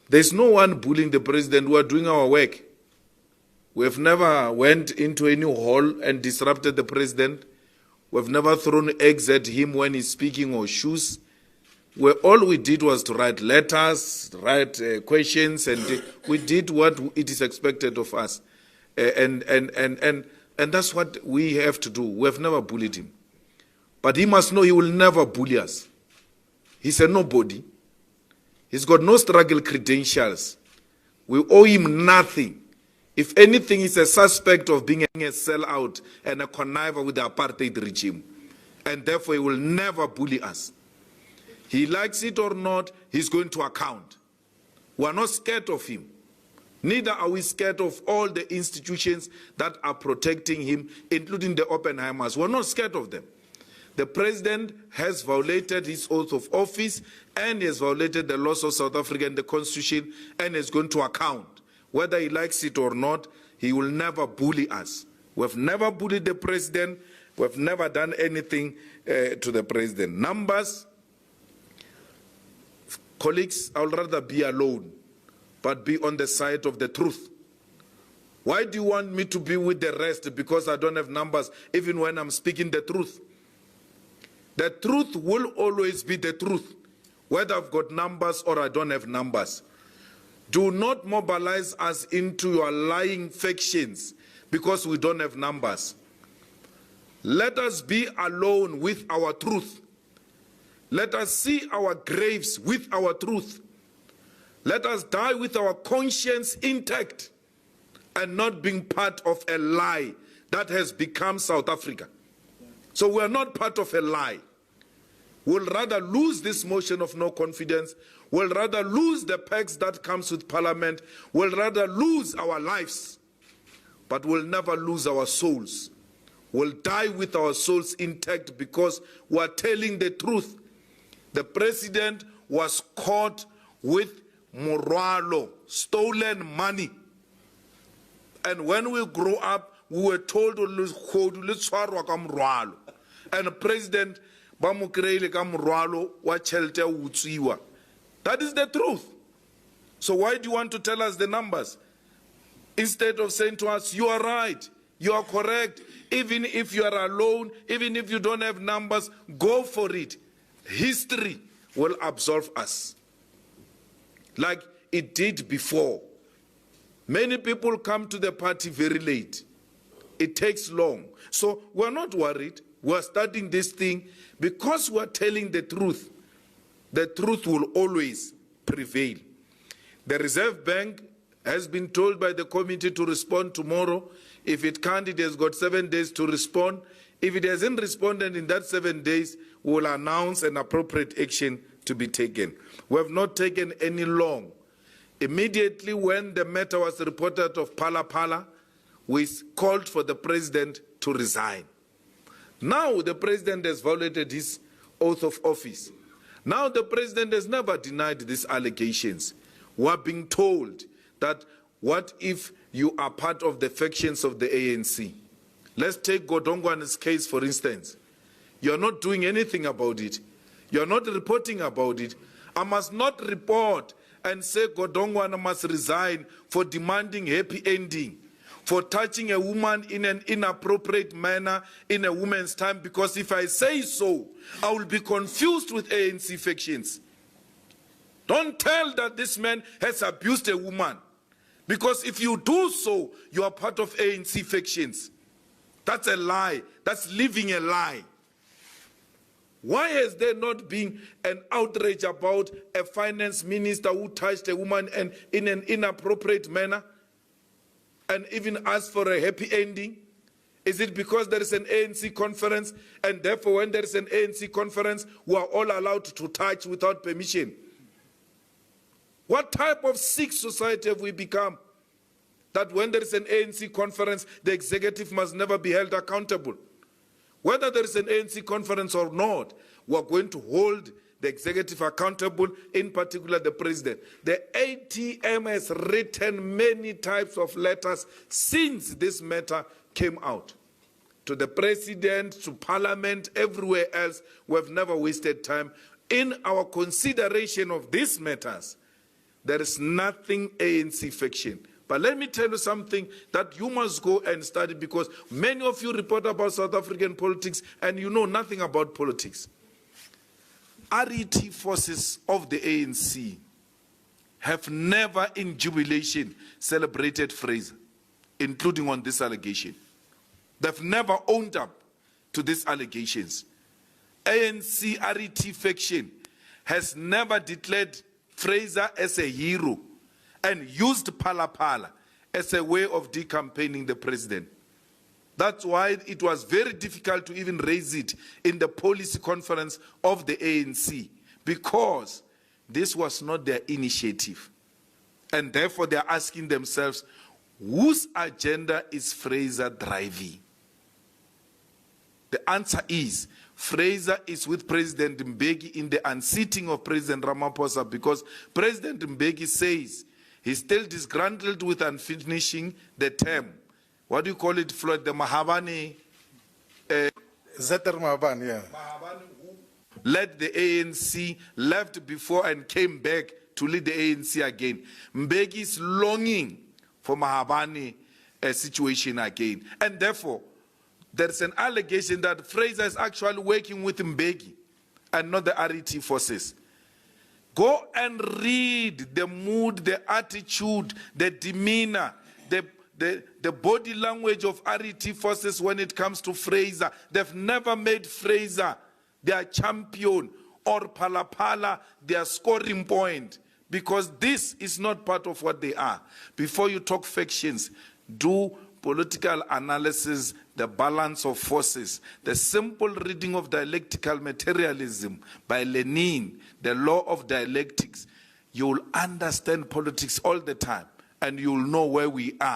There's no one bullying the president. We are doing our work. We have never went into any hall and disrupted the president. We've never thrown eggs at him when he's speaking or shoes. All we did was to write letters, write questions, and we did what it is expected of us. And that's what we have to do. We have never bullied him. But he must know he will never bully us. He's a nobody. He's got no struggle credentials. We owe him nothing. If anything, he's a suspect of being a sellout and a conniver with the apartheid regime. And therefore, he will never bully us. He likes it or not, he's going to account. We are not scared of him. Neither are we scared of all the institutions that are protecting him, including the Oppenheimers. We're not scared of them. The president has violated his oath of office and he has violated the laws of South Africa and the Constitution and is going to account. Whether he likes it or not, he will never bully us. We've never bullied the president. We've never done anything to the president. Numbers, colleagues, I would rather be alone, but be on the side of the truth. Why do you want me to be with the rest? Because I don't have numbers, even when I'm speaking the truth. The truth will always be the truth, whether I've got numbers or I don't have numbers. Do not mobilize us into your lying factions because we don't have numbers. Let us be alone with our truth. Let us see our graves with our truth. Let us die with our conscience intact and not being part of a lie that has become South Africa. So we are not part of a lie. We'll rather lose this motion of no confidence. We'll rather lose the perks that comes with parliament. We'll rather lose our lives. But we'll never lose our souls. We'll die with our souls intact because we're telling the truth. The president was caught with moralo, stolen money. And when we grow up, we were told, and the president, that is the truth. So why do you want to tell us the numbers? Instead of saying to us, you are right, you are correct, even if you are alone, even if you don't have numbers, go for it. History will absolve us, like it did before. Many people come to the party very late. It takes long. So we're not worried. We're starting this thing because we're telling the truth. The truth will always prevail. The Reserve Bank has been told by the committee to respond tomorrow. If it can't, it has got 7 days to respond. If it hasn't responded in that 7 days, we will announce an appropriate action to be taken. We have not taken any long. Immediately when the matter was reported of Phala, we called for the president to resign. Now the president has violated his oath of office. Now the president has never denied these allegations. We are being told that what if you are part of the factions of the ANC? Let's take Godongwana's case, for instance. You're not doing anything about it. You're not reporting about it. I must not report and say Godongwana must resign for demanding happy ending, for touching a woman in an inappropriate manner in a woman's time, because if I say so, I will be confused with ANC factions. Don't tell that this man has abused a woman, because if you do so, you are part of ANC factions. That's a lie. That's living a lie. Why has there not been an outrage about a finance minister who touched a woman and in an inappropriate manner and even asked for a happy ending? Is it because there is an ANC conference and therefore when there is an ANC conference, we are all allowed to touch without permission? What type of sick society have we become? That when there is an ANC conference, the executive must never be held accountable. Whether there is an ANC conference or not, we are going to hold the executive accountable, in particular the president. The ATM has written many types of letters since this matter came out. To the president, to parliament, everywhere else, we have never wasted time. In our consideration of these matters, There is nothing ANC faction. But let me tell you something that you must go and study, because many of you report about South African politics and you know nothing about politics. RET forces of the ANC have never in jubilation celebrated Fraser, including on this allegation. They've never owned up to these allegations. ANC RET faction has never declared Fraser as a hero and used Phala as a way of decampaigning the president. That's why it was very difficult to even raise it in the policy conference of the ANC, because this was not their initiative. And therefore they are asking themselves, whose agenda is Fraser driving? The answer is, Fraser is with President Mbeki in the unseating of President Ramaphosa, because President Mbeki says he's still disgruntled with unfinishing the term. What do you call it, Floyd? The Mahabane? Zeter Mahabane, yeah. Mahabane, who led the ANC, left before and came back to lead the ANC again. Mbeki is longing for Mahabane situation again. And therefore, there's an allegation that Fraser is actually working with Mbeki and not the RET forces. Go and read the mood, the attitude, the demeanor, the body language of RET forces when it comes to Fraser. They've never made Fraser their champion or Phala their scoring point, because this is not part of what they are. Before you talk factions, do political analysis, the balance of forces, the simple reading of dialectical materialism by Lenin, the law of dialectics. You'll understand politics all the time, and you'll know where we are.